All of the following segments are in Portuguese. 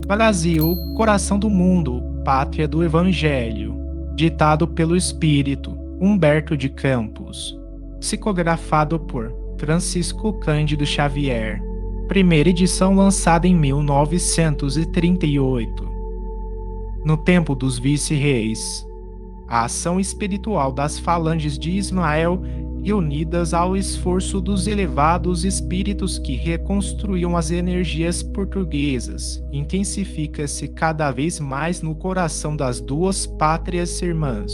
Brasil, coração do mundo, pátria do Evangelho. Ditado pelo Espírito Humberto de Campos. Psicografado por Francisco Cândido Xavier. Primeira edição lançada em 1938. No tempo dos vice-reis. A ação espiritual das falanges de Ismael, reunidas ao esforço dos elevados espíritos que reconstruíam as energias portuguesas, intensifica-se cada vez mais no coração das duas pátrias irmãs.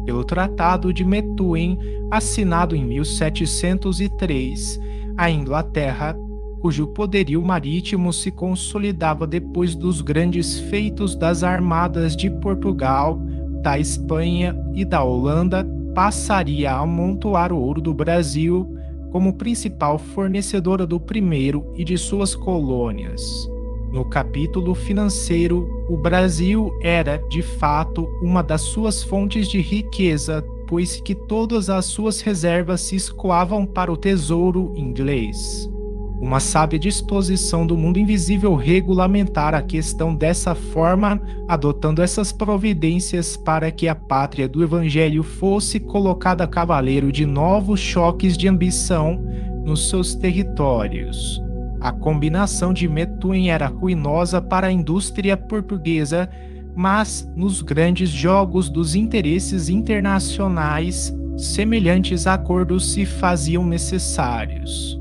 Pelo Tratado de Methuen, assinado em 1703, a Inglaterra, cujo poderio marítimo se consolidava depois dos grandes feitos das armadas de Portugal, da Espanha e da Holanda, passaria a amontoar o ouro do Brasil como principal fornecedora do primeiro e de suas colônias. No capítulo financeiro, o Brasil era, de fato, uma das suas fontes de riqueza, pois que todas as suas reservas se escoavam para o tesouro inglês. Uma sábia disposição do mundo invisível regulamentar a questão dessa forma, adotando essas providências para que a pátria do Evangelho fosse colocada a cavaleiro de novos choques de ambição nos seus territórios. A combinação de Methuen era ruinosa para a indústria portuguesa, mas nos grandes jogos dos interesses internacionais, semelhantes acordos se faziam necessários.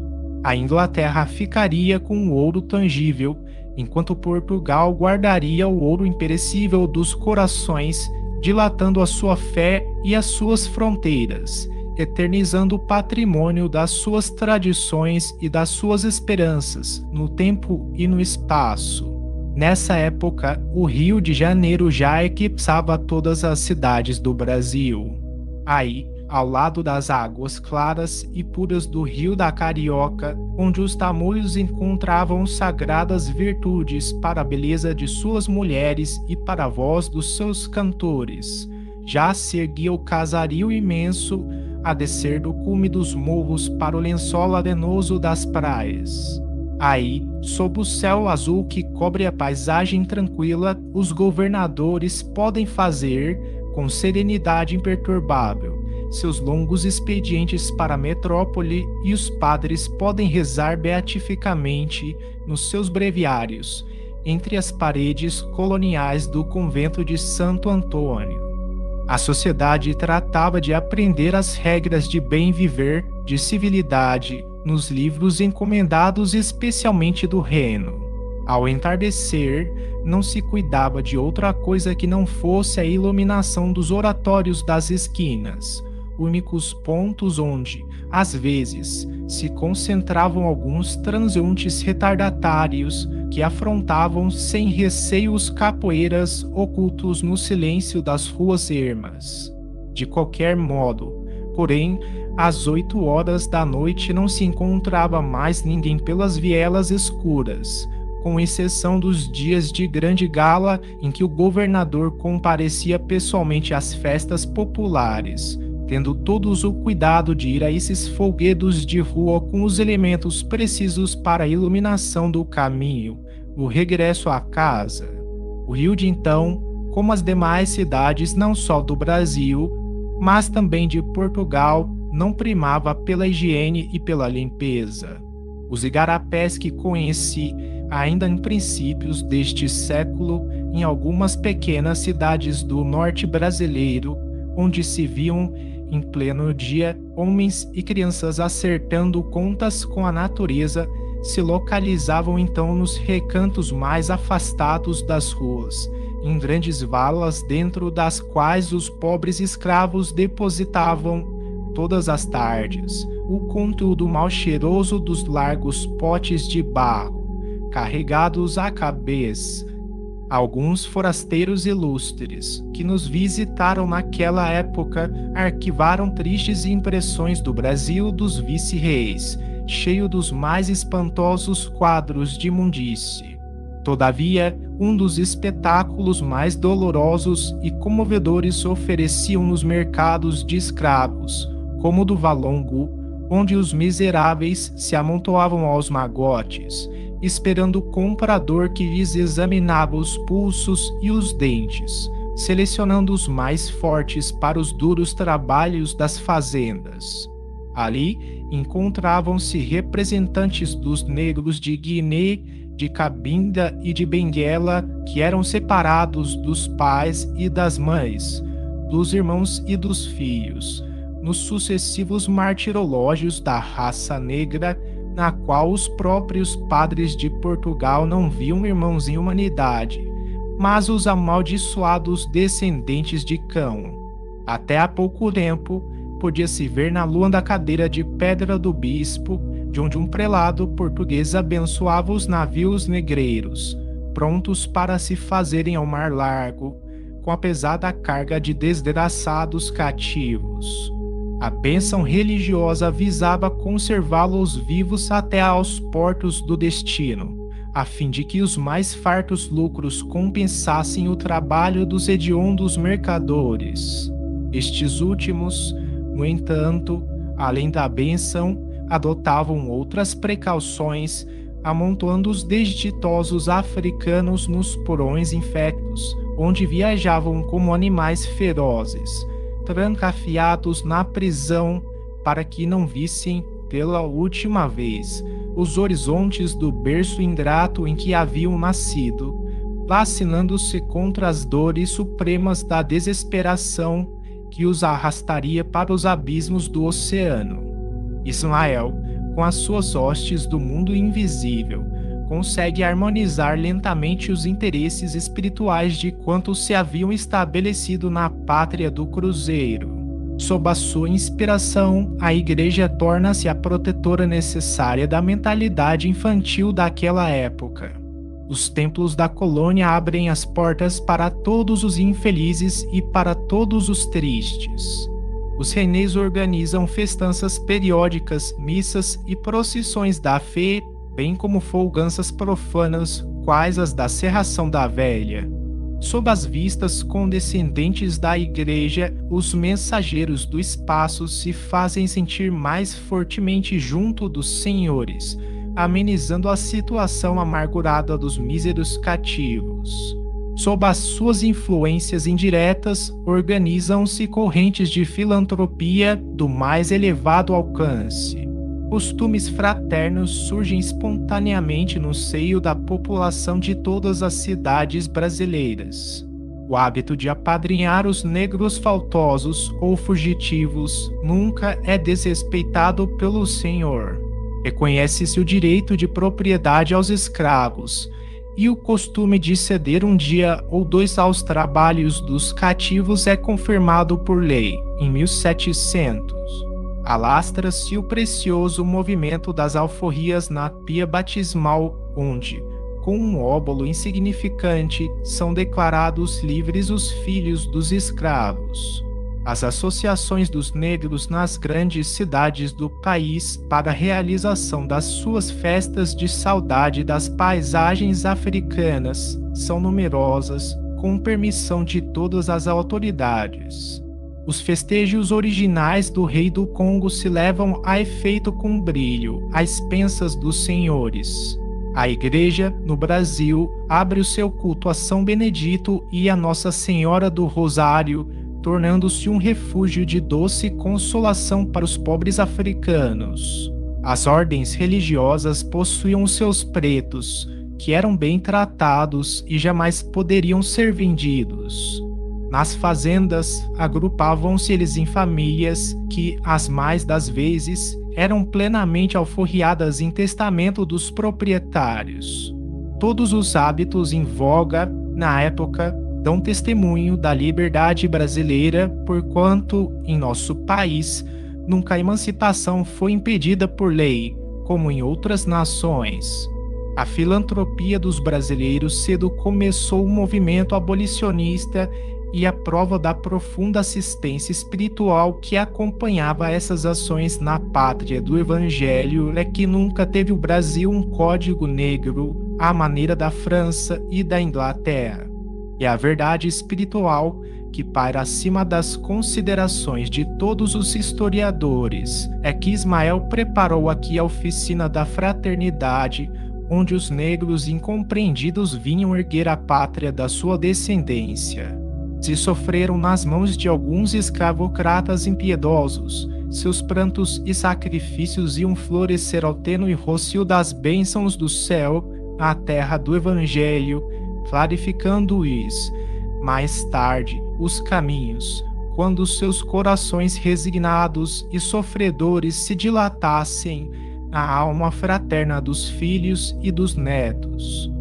A Inglaterra ficaria com o ouro tangível, enquanto Portugal guardaria o ouro imperecível dos corações, dilatando a sua fé e as suas fronteiras, eternizando o patrimônio das suas tradições e das suas esperanças, no tempo e no espaço. Nessa época, o Rio de Janeiro já eclipsava todas as cidades do Brasil. Aí, ao lado das águas claras e puras do Rio da Carioca, onde os tamoios encontravam sagradas virtudes para a beleza de suas mulheres e para a voz dos seus cantores, já se erguia o casario imenso a descer do cume dos morros para o lençol arenoso das praias. Aí, sob o céu azul que cobre a paisagem tranquila, os governadores podem fazer, com serenidade imperturbável, seus longos expedientes para a metrópole, e os padres podem rezar beatificamente nos seus breviários, entre as paredes coloniais do convento de Santo Antônio. A sociedade tratava de aprender as regras de bem viver, de civilidade, nos livros encomendados especialmente do reino. Ao entardecer, não se cuidava de outra coisa que não fosse a iluminação dos oratórios das esquinas, únicos pontos onde, às vezes, se concentravam alguns transeuntes retardatários que afrontavam sem receio os capoeiras ocultos no silêncio das ruas ermas. De qualquer modo, porém, às 8 horas da noite não se encontrava mais ninguém pelas vielas escuras, com exceção dos dias de grande gala em que o governador comparecia pessoalmente às festas populares, tendo todos o cuidado de ir a esses folguedos de rua com os elementos precisos para a iluminação do caminho, o regresso à casa. O Rio de então, como as demais cidades não só do Brasil, mas também de Portugal, não primava pela higiene e pela limpeza. Os igarapés que conheci ainda em princípios deste século em algumas pequenas cidades do norte brasileiro, onde se viam em pleno dia homens e crianças acertando contas com a natureza, se localizavam então nos recantos mais afastados das ruas, em grandes valas dentro das quais os pobres escravos depositavam, todas as tardes, o conteúdo mal cheiroso dos largos potes de barro, carregados à cabeça. Alguns forasteiros ilustres, que nos visitaram naquela época, arquivaram tristes impressões do Brasil dos vice-reis, cheio dos mais espantosos quadros de imundície. Todavia, um dos espetáculos mais dolorosos e comovedores ofereciam nos mercados de escravos, como o do Valongo, onde os miseráveis se amontoavam aos magotes, esperando o comprador que lhes examinava os pulsos e os dentes, selecionando os mais fortes para os duros trabalhos das fazendas. Ali encontravam-se representantes dos negros de Guiné, de Cabinda e de Benguela, que eram separados dos pais e das mães, dos irmãos e dos filhos, nos sucessivos martirológios da raça negra, na qual os próprios padres de Portugal não viam irmãos em humanidade, mas os amaldiçoados descendentes de Cão. Até há pouco tempo, podia-se ver na lua da cadeira de pedra do bispo, de onde um prelado português abençoava os navios negreiros, prontos para se fazerem ao mar largo, com a pesada carga de desgraçados cativos. A bênção religiosa visava conservá-los vivos até aos portos do destino, a fim de que os mais fartos lucros compensassem o trabalho dos hediondos mercadores. Estes últimos, no entanto, além da bênção, adotavam outras precauções, amontoando os desditosos africanos nos porões infectos, onde viajavam como animais ferozes, trancafiados na prisão, para que não vissem, pela última vez, os horizontes do berço ingrato em que haviam nascido, vacinando-se contra as dores supremas da desesperação que os arrastaria para os abismos do oceano. Ismael, com as suas hostes do mundo invisível, consegue harmonizar lentamente os interesses espirituais de quantos se haviam estabelecido na pátria do cruzeiro. Sob a sua inspiração, a Igreja torna-se a protetora necessária da mentalidade infantil daquela época. Os templos da colônia abrem as portas para todos os infelizes e para todos os tristes. Os renês organizam festanças periódicas, missas e procissões da fé, bem como folganças profanas, quais as da Serração da Velha. Sob as vistas condescendentes da Igreja, os mensageiros do espaço se fazem sentir mais fortemente junto dos senhores, amenizando a situação amargurada dos míseros cativos. Sob as suas influências indiretas, organizam-se correntes de filantropia do mais elevado alcance. Costumes fraternos surgem espontaneamente no seio da população de todas as cidades brasileiras. O hábito de apadrinhar os negros faltosos ou fugitivos nunca é desrespeitado pelo senhor. Reconhece-se o direito de propriedade aos escravos, e o costume de ceder um dia ou dois aos trabalhos dos cativos é confirmado por lei, em 1700. Alastra-se o precioso movimento das alforrias na pia batismal, onde, com um óbolo insignificante, são declarados livres os filhos dos escravos. As associações dos negros nas grandes cidades do país para a realização das suas festas de saudade das paisagens africanas são numerosas, com permissão de todas as autoridades. Os festejos originais do rei do Congo se levam a efeito com brilho, às expensas dos senhores. A Igreja, no Brasil, abre o seu culto a São Benedito e a Nossa Senhora do Rosário, tornando-se um refúgio de doce consolação para os pobres africanos. As ordens religiosas possuíam seus pretos, que eram bem tratados e jamais poderiam ser vendidos. Nas fazendas, agrupavam-se eles em famílias que, as mais das vezes, eram plenamente alforriadas em testamento dos proprietários. Todos os hábitos em voga, na época, dão testemunho da liberdade brasileira, porquanto, em nosso país, nunca a emancipação foi impedida por lei, como em outras nações. A filantropia dos brasileiros cedo começou o movimento abolicionista e a prova da profunda assistência espiritual que acompanhava essas ações na pátria do Evangelho é que nunca teve o Brasil um código negro à maneira da França e da Inglaterra. E a verdade espiritual, que paira acima das considerações de todos os historiadores, é que Ismael preparou aqui a oficina da fraternidade, onde os negros incompreendidos vinham erguer a pátria da sua descendência. Se sofreram nas mãos de alguns escravocratas impiedosos, seus prantos e sacrifícios iam florescer ao tênue rocio das bênçãos do céu, à terra do Evangelho, clarificando-lhes, mais tarde, os caminhos, quando seus corações resignados e sofredores se dilatassem na alma fraterna dos filhos e dos netos.